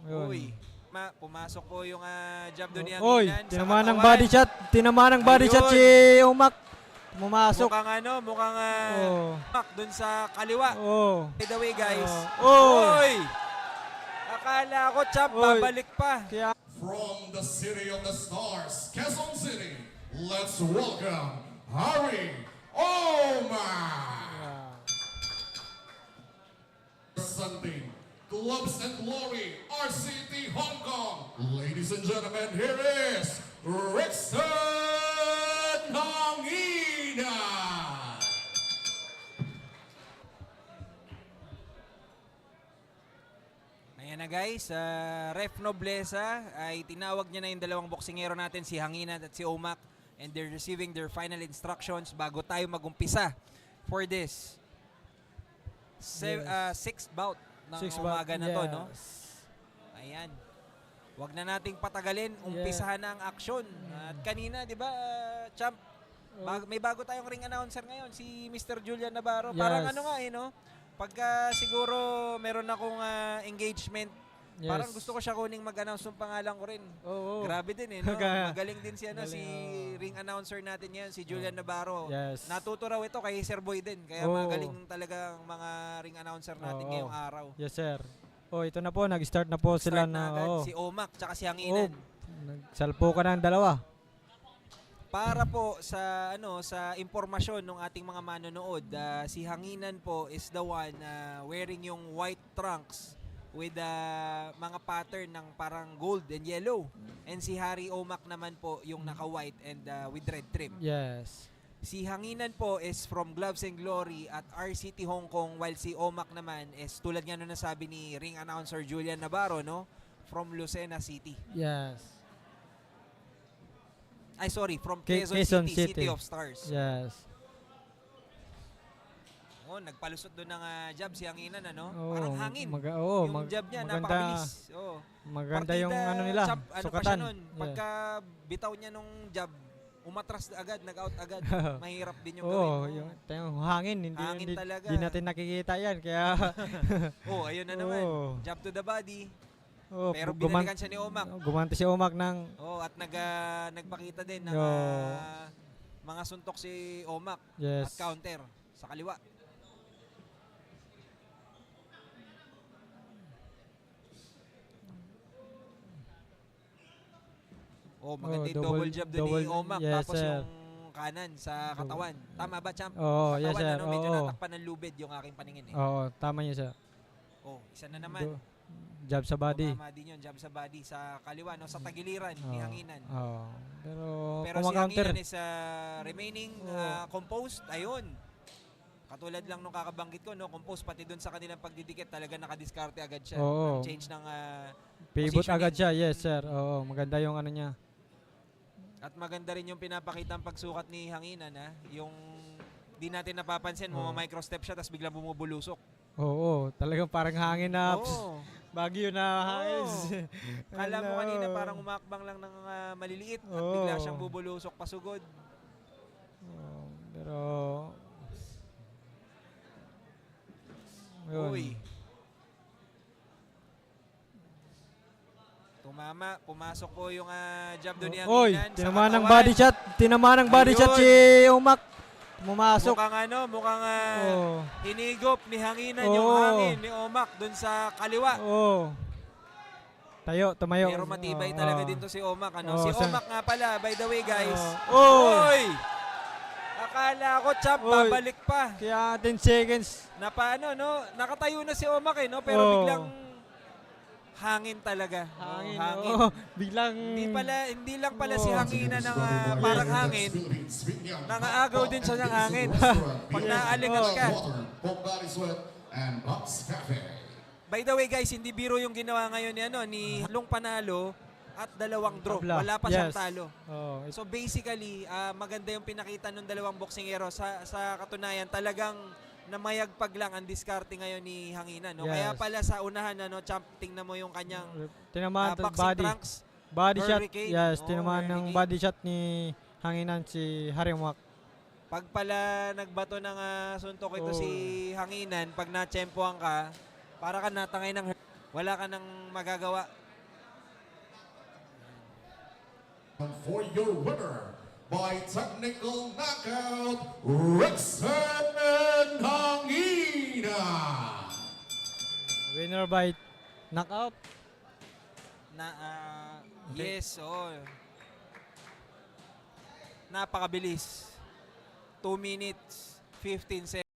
Uy, pumasok po yung jab doon ni Uy, Hanginan. tinamaan ng body shot. Tinamaan ng body shot si Umak. Pumasok. Mukhang Umak doon sa kaliwa. By the way guys. Uy! Akala ko champ, babalik pa. From the city of the stars, Quezon City, let's welcome Harry Omar. Presenting Gloves and Glory, RCT Hong Kong. Ladies and gentlemen, here is Rickson Hangina. Ayan na guys, Ref Nobleza ay tinawag niya na yung dalawang boksingero natin, si Hanginan at si Omak, and they're receiving their final instructions bago tayo magumpisa for this sixth bout ng umaga na to, no? Ayan. Huwag na nating patagalin, umpisahan na ang aksyon. At kanina, di ba, champ, may bago tayong ring announcer ngayon, si Mr. Julian Navarro. Parang ano nga no? Pagka siguro meron akong engagement, parang gusto ko siya kuning mag-announce ng pangalan ko rin. Grabe din no? Magaling din si ring announcer natin ngayon, si Julian Navarro. Natuto raw ito kay Sir Boy din, kaya magaling talaga ang mga ring announcer natin ngayong araw. Yes sir. Ito na po, nag-start na po sila na si Omak tsaka si Hanginan. Nagsalpo ka ng dalawa. Para po sa sa impormasyon ng ating mga manonood, si Hanginan po is the one wearing yung white trunks with mga pattern ng parang gold and yellow. And si Harry Omak naman po yung naka-white and with red trim. Yes. Si Hanginan po is from Gloves and Glory at RCT Hong Kong, while si Omak naman is tulad nga nung nasabi ni ring announcer Julian Navarro, no? From Lucena City. Yes. Ay, sorry, from Quezon City, City of Stars. Yes. Nagpalusot doon ng jab si Hanginan, parang hangin. Yung jab niya, maganda, napakabilis. Maganda partida, yung nila, champ, sukatan. Pa siya nun, pagka bitaw niya nung jab, umatras agad, nag-out agad. Mahirap din yung gawin. Yung hangin, hindi talaga. Hindi natin nakikita yan, kaya... ayun na naman. Jab to the body. Pero binalikan siya ni Omak. Gumanti si Omak ng... at nagpakita din ng mga suntok si Omak at counter sa kaliwa. Maganda yung double jab din ni Omak. Tapos yung kanan sa katawan. Tama ba, champ? Yes sir. Medyo natakpan ng lubid yung aking paningin. Tama yun sir. Isa na naman. Jab sa body. Tumama din yun, jab sa body sa kaliwa, sa tagiliran ni Hanginan. Pero si Hanginan is remaining composed. Ayun. Katulad lang nung kakabanggit ko, composed pati dun sa kanilang pagdidikit, talaga nakadiskarte agad siya. Change ng pivot agad siya, yes sir. Maganda yung ano niya. At maganda rin yung pinapakita ang pagsukat ni Hanginan, yung di natin napapansin, microstep siya tapos biglang bumubulusok. Talagang parang hangin na bagyo na hangin. Kala mo kanina parang umakbang lang ng maliliit at bigla siyang bubulusok pasugod. Pero pumasok po yung jab doon ni Hanginan. Tinamaan ng body shot. Tinamaan ng body shot si Umak. Pumasok. Mukhang hinigop ni Hanginan yung hangin ni Omak doon sa kaliwa. Tumayo. Pero matibay talaga din to si Omak. Si Omak nga pala, by the way guys. Akala ko champ, babalik pa. Kaya 10 seconds. Nakatayo na si Omak pero biglang hangin talaga. Hangin. Biglang hindi lang pala si Hanginan ng parang hangin. Nangaagaw din siya ng hangin. Pag naaligat ka. By the way guys, hindi biro yung ginawa ngayon ni Long Panalo at 2 draw. Wala pa siyang talo. So basically, maganda yung pinakita ng dalawang boksingero. Sa katunayan, talagang namayagpag lang ang diskarte ngayon ni Hanginan. Kaya pala sa unahan, champ, tingnan mo yung kanyang boxing trunks. Body shot. Yes, tinamaan ng body shot ni Hanginan si Harry Omak. Pag pala nagbato ng suntok ito si Hanginan, pag na-tsempohan ka, para ka natangay ng wala ka nang magagawa. For your winner by technical knockout, Rexen Hangina. Winner by knockout. Yes, oh. Napakabilis. 2 minutes, 15 seconds.